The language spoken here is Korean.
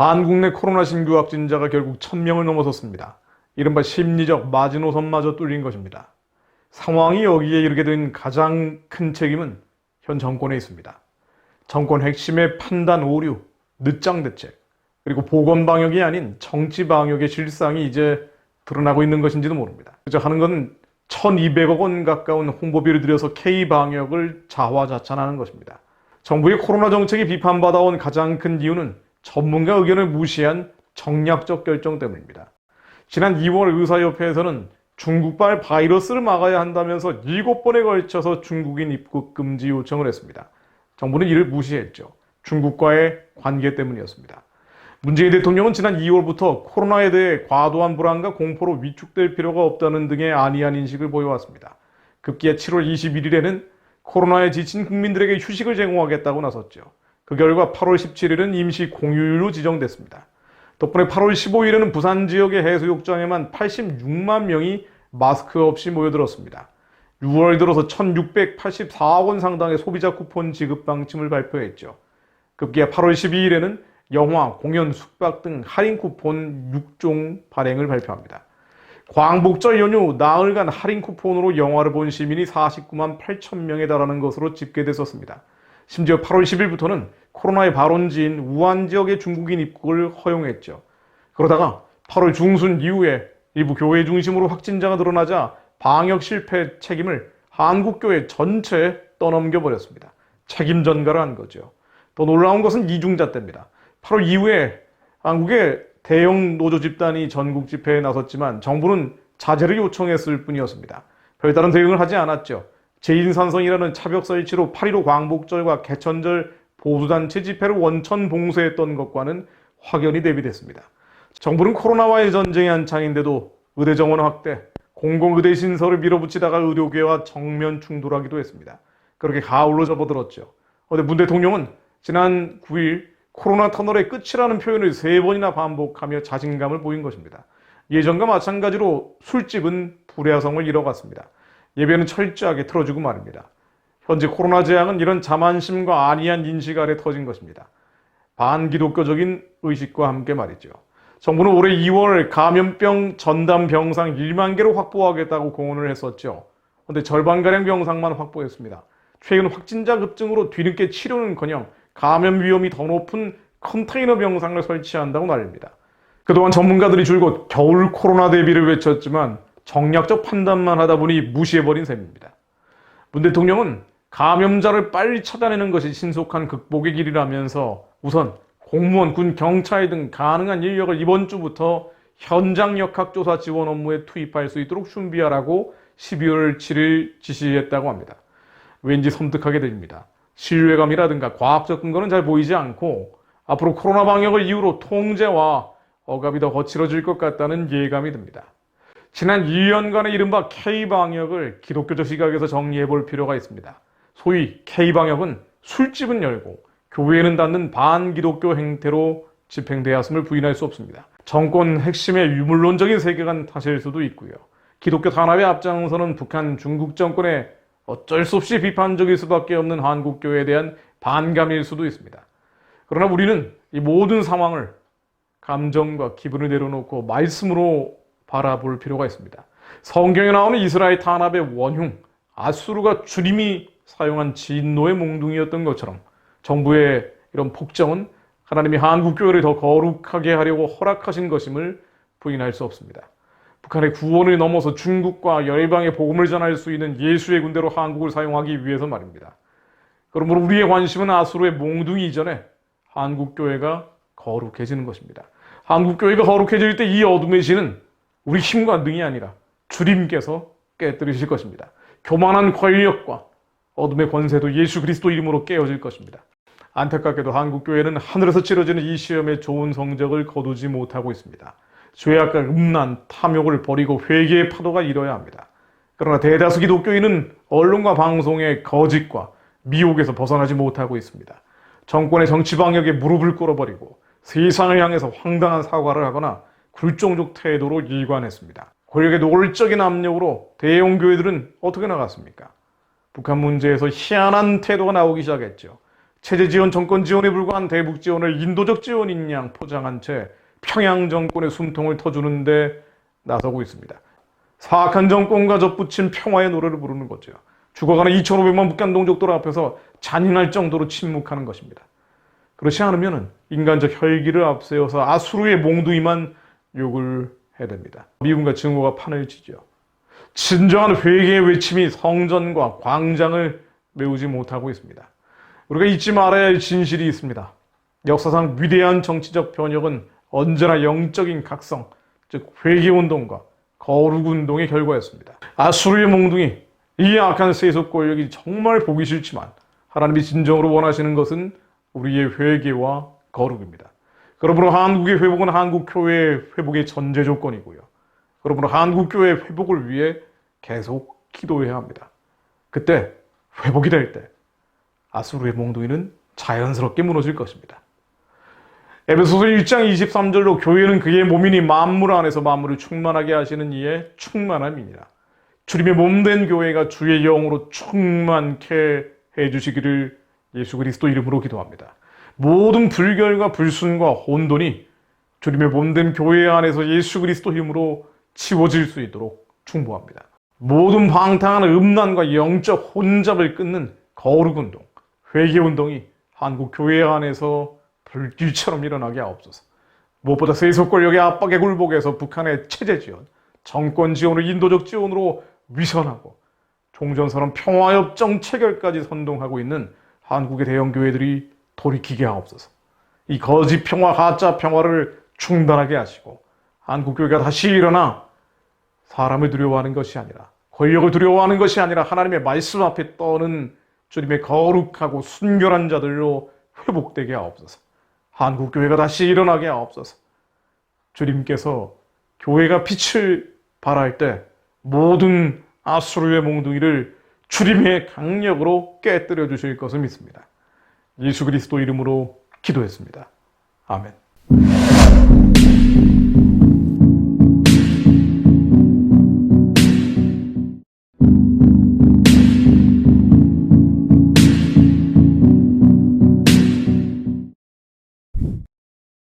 한국 내 코로나 신규 확진자가 결국 1000명을 넘어섰습니다. 이른바 심리적 마지노선마저 뚫린 것입니다. 상황이 여기에 이르게 된 가장 큰 책임은 현 정권에 있습니다. 정권 핵심의 판단 오류, 늦장 대책, 그리고 보건 방역이 아닌 정치 방역의 실상이 이제 드러나고 있는 것인지도 모릅니다. 그저 하는 건 1200억 원 가까운 홍보비를 들여서 K방역을 자화자찬하는 것입니다. 정부의 코로나 정책이 비판받아온 가장 큰 이유는 전문가 의견을 무시한 정략적 결정 때문입니다. 지난 2월 의사협회에서는 중국발 바이러스를 막아야 한다면서 7번에 걸쳐서 중국인 입국 금지 요청을 했습니다. 정부는 이를 무시했죠. 중국과의 관계 때문이었습니다. 문재인 대통령은 지난 2월부터 코로나에 대해 과도한 불안과 공포로 위축될 필요가 없다는 등의 안이한 인식을 보여왔습니다. 급기야 7월 21일에는 코로나에 지친 국민들에게 휴식을 제공하겠다고 나섰죠. 그 결과 8월 17일은 임시 공휴일로 지정됐습니다. 덕분에 8월 15일에는 부산 지역의 해수욕장에만 86만 명이 마스크 없이 모여들었습니다. 6월 들어서 1684억 원 상당의 소비자 쿠폰 지급 방침을 발표했죠. 급기야 8월 12일에는 영화, 공연, 숙박 등 할인 쿠폰 6종 발행을 발표합니다. 광복절 연휴 나흘간 할인 쿠폰으로 영화를 본 시민이 49만 8천 명에 달하는 것으로 집계됐었습니다. 심지어 8월 10일부터는 코로나의 발원지인 우한 지역의 중국인 입국을 허용했죠. 그러다가 8월 중순 이후에 일부 교회 중심으로 확진자가 늘어나자 방역 실패 책임을 한국교회 전체에 떠넘겨버렸습니다. 책임 전가를 한 거죠. 더 놀라운 것은 이중잣대입니다. 8월 이후에 한국의 대형 노조 집단이 전국 집회에 나섰지만 정부는 자제를 요청했을 뿐이었습니다. 별다른 대응을 하지 않았죠. 제1산성이라는 차벽 설치로 8.15 광복절과 개천절 보수단체 집회를 원천 봉쇄했던 것과는 확연히 대비됐습니다. 정부는 코로나와의 전쟁이 한창인데도 의대 정원 확대, 공공의대 신설을 밀어붙이다가 의료계와 정면 충돌하기도 했습니다. 그렇게 가을로 접어들었죠. 그런데 문 대통령은 지난 9일 코로나 터널의 끝이라는 표현을 3번이나 반복하며 자신감을 보인 것입니다. 예전과 마찬가지로 술집은 불야성을 잃어갔습니다. 예배는 철저하게 틀어주고 말입니다. 현재 코로나 재앙은 이런 자만심과 안이한 인식 아래 터진 것입니다. 반기독교적인 의식과 함께 말이죠. 정부는 올해 2월 감염병 전담 병상 1만 개를 확보하겠다고 공언을 했었죠. 그런데 절반가량 병상만 확보했습니다. 최근 확진자 급증으로 뒤늦게 치료는커녕 감염 위험이 더 높은 컨테이너 병상을 설치한다고 난립니다. 그동안 전문가들이 줄곧 겨울 코로나 대비를 외쳤지만 정략적 판단만 하다 보니 무시해버린 셈입니다. 문 대통령은 감염자를 빨리 찾아내는 것이 신속한 극복의 길이라면서 우선 공무원, 군, 경찰 등 가능한 인력을 이번 주부터 현장 역학조사 지원 업무에 투입할 수 있도록 준비하라고 12월 7일 지시했다고 합니다. 왠지 섬뜩하게 들립니다. 신뢰감이라든가 과학적 근거는 잘 보이지 않고 앞으로 코로나 방역을 이유로 통제와 억압이 더 거칠어질 것 같다는 예감이 듭니다. 지난 1년간의 이른바 K방역을 기독교적 시각에서 정리해 볼 필요가 있습니다. 소위 K방역은 술집은 열고 교회는 닫는 반기독교 행태로 집행되었음을 부인할 수 없습니다. 정권 핵심의 유물론적인 세계관 탓일 수도 있고요. 기독교 단합의 앞장서는 북한, 중국 정권의 어쩔 수 없이 비판적일 수밖에 없는 한국교회에 대한 반감일 수도 있습니다. 그러나 우리는 이 모든 상황을 감정과 기분을 내려놓고 말씀으로 바라볼 필요가 있습니다. 성경에 나오는 이스라엘 탄압의 원흉, 아수르가 주님이 사용한 진노의 몽둥이였던 것처럼 정부의 이런 폭정은 하나님이 한국교회를 더 거룩하게 하려고 허락하신 것임을 부인할 수 없습니다. 북한의 구원을 넘어서 중국과 열방에 복음을 전할 수 있는 예수의 군대로 한국을 사용하기 위해서 말입니다. 그러므로 우리의 관심은 아수르의 몽둥이 이전에 한국교회가 거룩해지는 것입니다. 한국교회가 거룩해질 때 이 어둠의 신은 우리 힘과 능이 아니라 주님께서 깨뜨리실 것입니다. 교만한 권력과 어둠의 권세도 예수 그리스도 이름으로 깨어질 것입니다. 안타깝게도 한국교회는 하늘에서 치러지는 이 시험에 좋은 성적을 거두지 못하고 있습니다. 죄악과 음란, 탐욕을 버리고 회개의 파도가 일어야 합니다. 그러나 대다수 기독교인은 언론과 방송의 거짓과 미혹에서 벗어나지 못하고 있습니다. 정권의 정치 방역에 무릎을 꿇어버리고 세상을 향해서 황당한 사과를 하거나 굴종적 태도로 일관했습니다. 권력의 노골적인 압력으로 대형 교회들은 어떻게 나갔습니까? 북한 문제에서 희한한 태도가 나오기 시작했죠. 체제 지원, 정권 지원에 불과한 대북 지원을 인도적 지원인 양 포장한 채 평양 정권의 숨통을 터주는데 나서고 있습니다. 사악한 정권과 접붙인 평화의 노래를 부르는 거죠. 죽어가는 2,500만 북한 동족들 앞에서 잔인할 정도로 침묵하는 것입니다. 그렇지 않으면 인간적 혈기를 앞세워서 아수르의 몽둥이만 욕을 해댑니다. 미움과 증오가 판을 치죠. 진정한 회개의 외침이 성전과 광장을 메우지 못하고 있습니다. 우리가 잊지 말아야 할 진실이 있습니다. 역사상 위대한 정치적 변혁은 언제나 영적인 각성, 즉 회개운동과 거룩운동의 결과였습니다. 아수르의 몽둥이, 이 악한 세속 권력이 정말 보기 싫지만 하나님이 진정으로 원하시는 것은 우리의 회개와 거룩입니다. 그러므로 한국의 회복은 한국교회의 회복의 전제 조건이고요. 그러므로 한국교회의 회복을 위해 계속 기도해야 합니다. 그때 회복이 될 때 아수르의 몽둥이는 자연스럽게 무너질 것입니다. 에베소서 1장 23절로 교회는 그의 몸이니 만물 안에서 만물을 충만하게 하시는 이의 충만함이니라. 주님의 몸된 교회가 주의 영으로 충만케 해주시기를 예수 그리스도 이름으로 기도합니다. 모든 불결과 불순과 혼돈이 주님의 몸된 교회 안에서 예수 그리스도 힘으로 치워질 수 있도록 충고합니다. 모든 방탕한 음란과 영적 혼잡을 끊는 거룩운동, 회개운동이 한국 교회 안에서 불길처럼 일어나게 하옵소서. 무엇보다 세속 권력의 압박에 굴복해서 북한의 체제 지원, 정권 지원을 인도적 지원으로 위선하고 종전선언 평화협정 체결까지 선동하고 있는 한국의 대형 교회들이 돌이키게 하옵소서. 이 거짓 평화, 가짜 평화를 중단하게 하시고 한국 교회가 다시 일어나 사람을 두려워하는 것이 아니라, 권력을 두려워하는 것이 아니라 하나님의 말씀 앞에 떠는 주님의 거룩하고 순결한 자들로 회복되게 하옵소서. 한국 교회가 다시 일어나게 하옵소서. 주님께서 교회가 빛을 발할 때 모든 아수르의 몽둥이를 주님의 강력으로 깨뜨려 주실 것을 믿습니다. 예수 그리스도 이름으로 기도했습니다. 아멘.